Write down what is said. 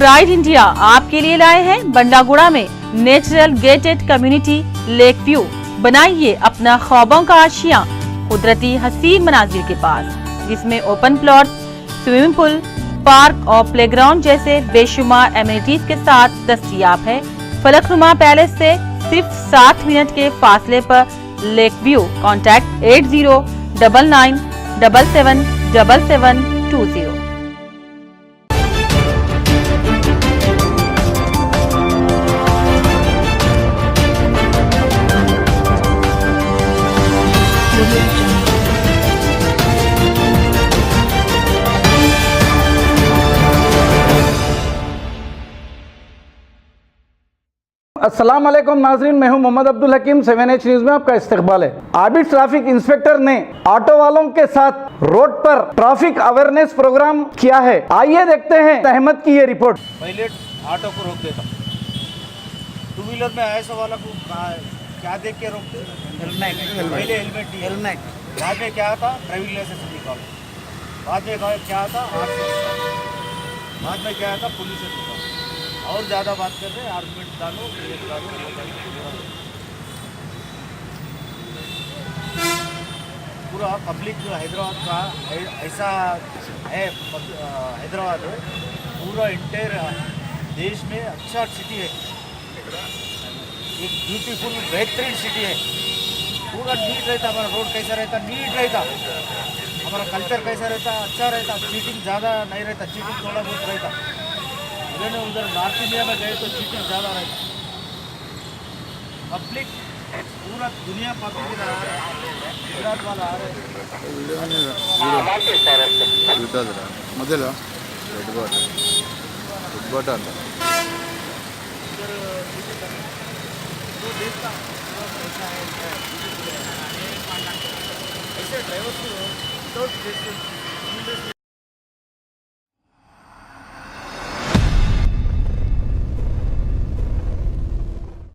Pride India आपके लिए लाए हैं बंडागुड़ा में natural gated community lake view. बनाइए अपना ख्वाबों का आशियां कुदरती हसीन मनाजिर के पास, जिसमें open plot, swimming pool, park और प्लेग्राउंड जैसे बेशुमार एमिनिटीज के साथ दस्तयाब है। फलकनुमा पैलेस से सिर्फ 7 मिनट के फासले पर लेक व्यू। कॉन्टैक्ट 8099777720। अस्सलाम वालेकुम नाजरीन, मैं हूं मोहम्मद अब्दुल हकीम। 7H न्यूज में आपका इस्तकबाल है। आबिद ट्रैफिक इंस्पेक्टर ने ऑटो वालों के साथ रोड पर ट्रैफिक अवेयरनेस प्रोग्राम किया है। आइए देखते हैं अहमद की ये रिपोर्ट। पहले ऑटो को रोक देता, टू व्हीलर में ऐसा वाला को क्या देख के रोकते? पहले हेलमेट, बाद में क्या था ड्राइविंग लाइसेंस निकालो, बाद में क्या था बाद में क्या था पुलिस निकालो। और ज़्यादा बात कर रहे हैं, आर्गुमेंट डालो, पूरा पब्लिक जो हैदराबाद का ऐसा है, हैदराबाद पूरा इंटायर देश में अच्छा सिटी है, एक ब्यूटीफुल बेहतरीन सिटी है। पूरा नीट रहता, हमारा रोड कैसा रहता, नीट रहता, हमारा कल्चर कैसा रहता, अच्छा रहता, चीटिंग ज़्यादा नहीं रहता, चीटिंग थोड़ा बहुत रहता। उधर नॉर्थ इंडिया में गए तो चीटिंग ज़्यादा रहता। पब्लिक पूरा दुनिया पब्लिक आ रहा है, गुजरात वाला आ रहे ऐसे ड्राइवर को